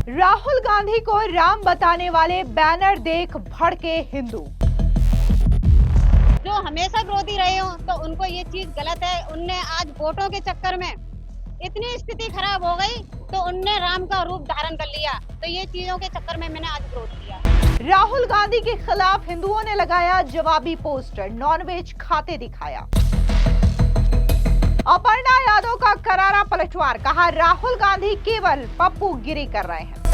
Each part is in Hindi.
राहुल गांधी को राम बताने वाले बैनर देख भड़के हिंदू। जो हमेशा विरोधी रहे हो तो उनको ये चीज गलत है। उनने आज वोटों के चक्कर में इतनी स्थिति खराब हो गई तो उनने राम का रूप धारण कर लिया। तो ये चीजों के चक्कर में मैंने आज विरोध किया। राहुल गांधी के खिलाफ हिंदुओं ने लगाया जवाबी पोस्टर, नॉनवेज खाते दिखाया। अपर्णा यादव का करारा पलटवार, कहा राहुल गांधी केवल पप्पू गिरी कर रहे हैं।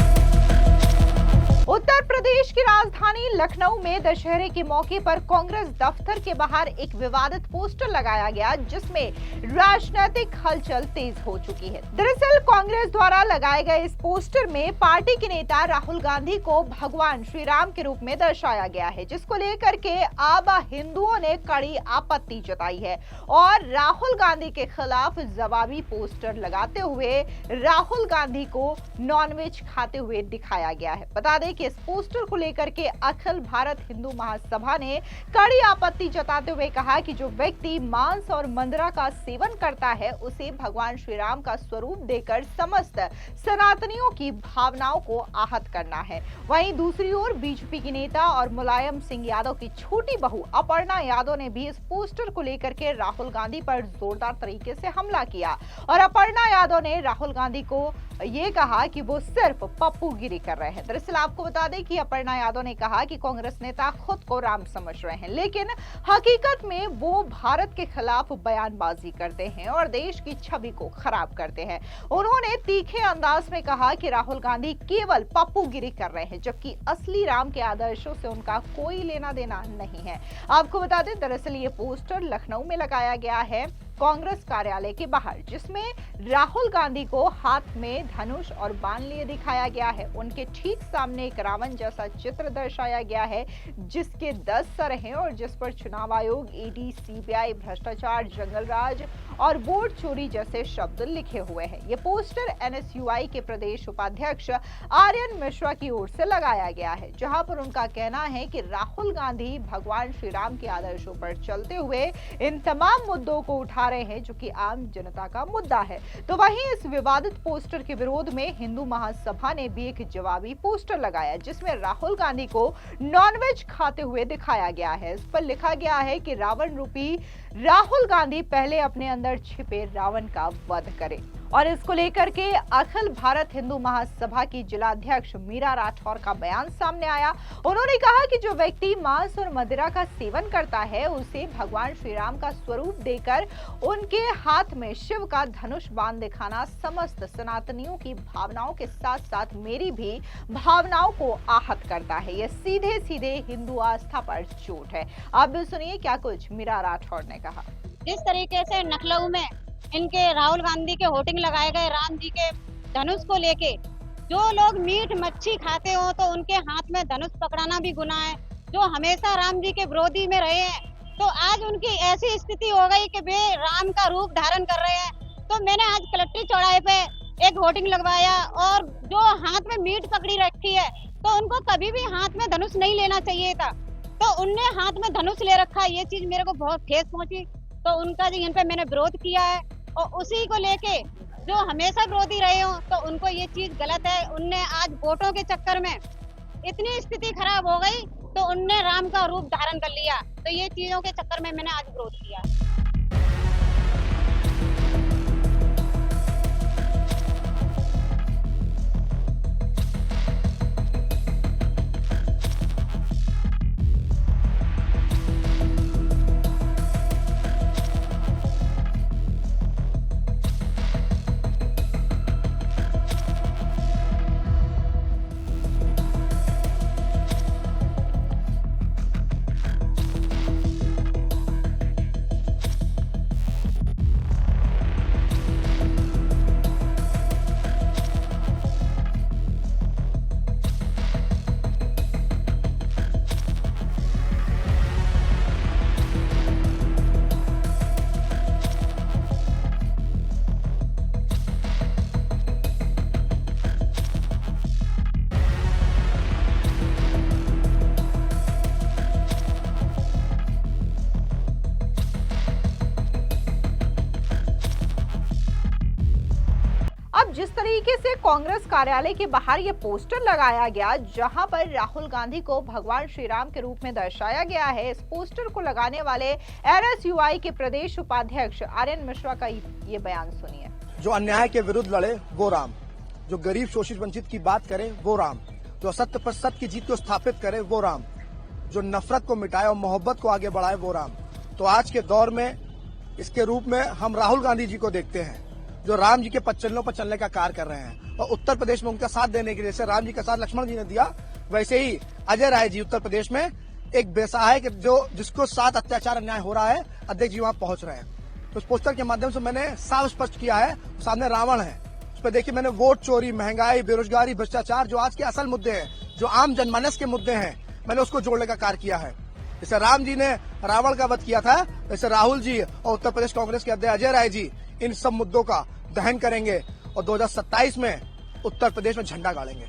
उत्तर प्रदेश की राजधानी लखनऊ में दशहरे के मौके पर कांग्रेस दफ्तर के बाहर एक विवादित पोस्टर लगाया गया जिसमें राजनीतिक हलचल तेज हो चुकी है। दरअसल कांग्रेस द्वारा लगाए गए इस पोस्टर में पार्टी के नेता राहुल गांधी को भगवान श्री राम के रूप में दर्शाया गया है, जिसको लेकर के अब हिंदुओं ने कड़ी आपत्ति जताई है और राहुल गांधी के खिलाफ जवाबी पोस्टर लगाते हुए राहुल गांधी को नॉनवेज खाते हुए दिखाया गया है। बता दें कि इस पोस्टर को लेकर के अखिल भारत हिंदू महासभा ने कड़ी आपत्ति जताते हुए कहा कि जो व्यक्ति मांस और मंदरा का सेवन करता है उसे भगवान श्री राम का स्वरूप देकर समस्त सनातनियों की भावनाओं को आहत करना है। वहीं दूसरी ओर बीजेपी की नेता और मुलायम सिंह यादव की छोटी बहू अपर्णा यादव ने भी इस पोस्टर को लेकर के राहुल गांधी पर जोरदार तरीके से हमला किया और अपर्णा यादव ने राहुल गांधी को ये कहा कि वो सिर्फ पप्पूगिरी कर रहे हैं। दरअसल आपको बता दें कि अपर्णा यादव ने कहा कि कांग्रेस नेता खुद को राम समझ रहे हैं, लेकिन हकीकत में वो भारत के खिलाफ बयानबाजी करते हैं और देश की छवि को खराब करते हैं। उन्होंने तीखे अंदाज में कहा कि राहुल गांधी केवल पप्पूगिरी कर रहे हैं, जबकि असली राम के आदर्शों से उनका कोई लेना देना नहीं है। आपको बता दें दरअसल ये पोस्टर लखनऊ में लगाया गया है कांग्रेस कार्यालय के बाहर, जिसमें राहुल गांधी को हाथ में धनुष और बाण लिए दिखाया गया है। उनके ठीक सामने एक रावण जैसा चित्र दर्शाया गया है जिसके 10 सर हैं और जिस पर चुनाव आयोग, ईडी, सीबीआई, भ्रष्टाचार, जंगलराज और वोट चोरी जैसे शब्द लिखे हुए हैं। ये पोस्टर एनएसयूआई के प्रदेश उपाध्यक्ष आर्यन मिश्रा की ओर से लगाया गया है, जहां पर उनका कहना है कि राहुल गांधी भगवान श्री राम के आदर्शों पर चलते हुए इन तमाम मुद्दों को उठा रहे हैं जो कि आम जनता का मुद्दा है। तो वहीं इस विवादित पोस्टर के विरोध में हिंदू महासभा ने भी एक जवाबी पोस्टर लगाया जिसमें राहुल गांधी को नॉनवेज खाते हुए दिखाया गया है। इस पर लिखा गया है कि रावण रूपी राहुल गांधी पहले अपने अंदर छिपे रावण का वध करें। और इसको लेकर के अखिल भारत हिंदू महासभा की जिलाध्यक्ष मीरा राठौर का बयान सामने आया। उन्होंने कहा कि जो व्यक्ति मांस और मदिरा का सेवन करता है उसे भगवान श्री राम का स्वरूप देकर उनके हाथ में शिव का धनुष बाण दिखाना समस्त सनातनियों की भावनाओं के साथ साथ मेरी भी भावनाओं को आहत करता है। यह सीधे सीधे हिंदू आस्था पर चोट है। आप भी सुनिए क्या कुछ मीरा राठौर ने कहा। जिस तरीके से लखनऊ में इनके राहुल गांधी के होर्डिंग लगाए गए राम जी के धनुष को लेके, जो लोग मीट मच्छी खाते हो तो उनके हाथ में धनुष पकड़ाना भी गुनाह है। जो हमेशा राम जी के विरोधी में रहे हैं तो आज उनकी ऐसी स्थिति हो गई कि वे राम का रूप धारण कर रहे हैं। तो मैंने आज कलेक्ट्री चौराहे पे एक होर्डिंग लगवाया और जो हाथ में मीट पकड़ी रखी है तो उनको कभी भी हाथ में धनुष नहीं लेना चाहिए था, तो उनने हाथ में धनुष ले रखा। ये चीज मेरे को बहुत ठेस पहुंची, तो उनका इन पे मैंने विरोध किया है और उसी को लेके जो हमेशा विरोधी रहे हो तो उनको ये चीज गलत है। उनने आज वोटों के चक्कर में इतनी स्थिति खराब हो गई तो उनने राम का रूप धारण कर लिया। तो ये चीजों के चक्कर में मैंने आज विरोध किया। तरीके से कांग्रेस कार्यालय के बाहर ये पोस्टर लगाया गया जहां पर राहुल गांधी को भगवान श्री राम के रूप में दर्शाया गया है, इस पोस्टर को लगाने वाले एनएसयूआई के प्रदेश उपाध्यक्ष आर्यन मिश्रा का ये बयान सुनिए। जो अन्याय के विरुद्ध लड़े वो राम, जो गरीब शोषित वंचित की बात करे वो राम, जो असत्य पर सत्य की जीत को स्थापित करे वो राम, जो नफरत को मिटाए और मोहब्बत को आगे बढ़ाए वो राम। तो आज के दौर में इसके रूप में हम राहुल गांधी जी को देखते हैं, जो राम जी के पच्चलों पर चलने का कार्य कर रहे हैं और उत्तर प्रदेश में उनका साथ देने के लिए, जैसे राम जी का साथ लक्ष्मण जी ने दिया, वैसे ही अजय राय जी उत्तर प्रदेश में एक बेसहाय के जिसको साथ अत्याचार अन्याय हो रहा है, अध्यक्ष जी वहां पहुंच रहे हैं। तो इस पोस्टर के माध्यम से मैंने साफ स्पष्ट किया है, सामने रावण है, उस पर देखिए मैंने वोट चोरी, महंगाई, बेरोजगारी, भ्रष्टाचार, जो आज के असल मुद्दे हैं, जो आम जनमानस के मुद्दे हैं, मैंने उसको जोड़ने का कार्य किया है। जैसे राम जी ने रावण का वध किया था, वैसे राहुल जी और उत्तर प्रदेश कांग्रेस के अध्यक्ष अजय राय जी इन सब मुद्दों का दहन करेंगे और 2027 में उत्तर प्रदेश में झंडा गाड़ेंगे।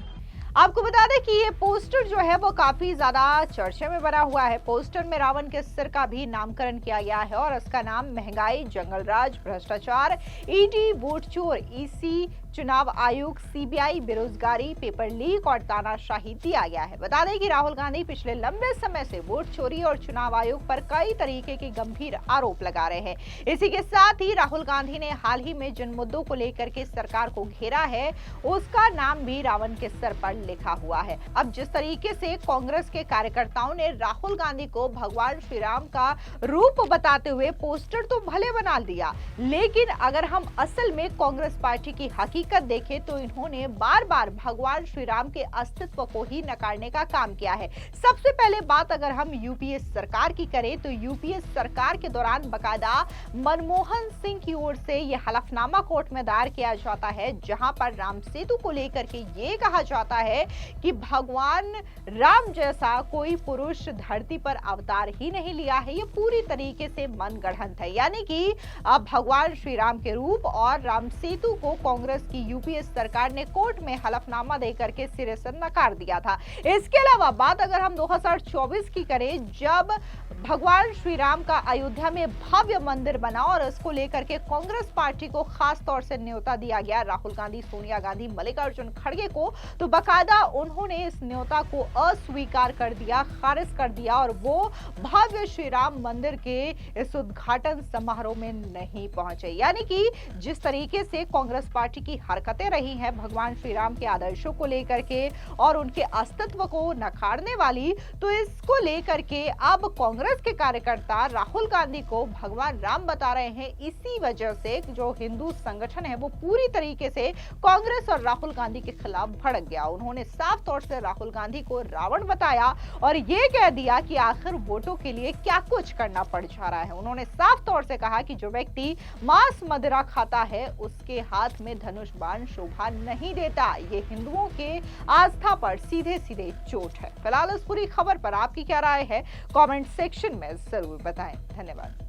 आपको बता दें कि ये पोस्टर जो है वो काफी ज्यादा चर्चे में बना हुआ है। पोस्टर में रावण के सिर का भी नामकरण किया गया है और इसका नाम महंगाई, जंगलराज, भ्रष्टाचार, ईडी, वोट चोर, ईसी, चुनाव आयोग, सीबीआई, बेरोजगारी, पेपर लीक और तानाशाही दिया गया है। बता दें कि राहुल गांधी पिछले लंबे समय से वोट चोरी और चुनाव आयोग पर कई तरीके के गंभीर आरोप लगा रहे हैं। इसी के साथ ही राहुल गांधी ने हाल ही में जिन मुद्दों को लेकर के सरकार को घेरा है उसका नाम भी रावण के सर पर लिखा हुआ है। अब जिस तरीके से कांग्रेस के कार्यकर्ताओं ने राहुल गांधी को भगवान श्री राम का रूप बताते हुए पोस्टर तो भले बना दिया, लेकिन अगर हम असल में कांग्रेस पार्टी की हकीकत देखें तो इन्होंने बार बार भगवान श्री राम के अस्तित्व को ही नकारने का काम किया है। सबसे पहले बात अगर हम यूपीए सरकार की करें तो यूपीए सरकार के दौरान बकायदा मनमोहन सिंह की ओर से यह हलफनामा कोर्ट में दायर किया जाता है, जहां पर राम सेतु को लेकर के ये कहा जाता है कि भगवान राम जैसा कोई पुरुष धरती पर अवतार ही नहीं लिया है, ये पूरी तरीके से मनगढ़ंत है। यानी कि अब भगवान श्री राम के रूप और राम सेतु को कांग्रेस की यूपीए सरकार ने कोर्ट में हलफनामा देकर के सिरे से नकार दिया था। इसके अलावा बात अगर हम 2024 की करें, जब भगवान श्री राम का अयोध्या में भव्य मंदिर बना और इसको लेकर के कांग्रेस पार्टी को खास तौर से न्योता दिया गया राहुल गांधी, सोनिया गांधी, मल्लिकार्जुन खड़गे को, तो बकायदा उन्होंने इस न्योता को अस्वीकार कर दिया, खारिज कर दिया और वो भव्य श्री राम मंदिर के इस उद्घाटन समारोह में नहीं पहुंचे। यानी कि जिस तरीके से कांग्रेस पार्टी की हरकतें रही हैं भगवान श्री राम के आदर्शों को लेकर के और उनके अस्तित्व को नकारने वाली, तो इसको लेकर के अब कांग्रेस के कार्यकर्ता राहुल गांधी को भगवान राम बता रहे हैं। इसी वजह से जो हिंदू संगठन है वो पूरी तरीके से कांग्रेस और राहुल गांधी के खिलाफ भड़क गया। उन्होंने साफ तौर से राहुल गांधी को रावण बताया और ये कह दिया कि आखिर वोटों के लिए क्या कुछ करना पड़ जा रहा है। उन्होंने साफ तौर से कहा कि जो व्यक्ति मांस मदिरा खाता है उसके हाथ में धनुष बाण शोभा नहीं देता। ये हिंदुओं के आस्था पर सीधे सीधे चोट है। फिलहाल इस पूरी खबर पर आपकी क्या राय है, कमेंट सेक्शन में जरूर बताएं। धन्यवाद।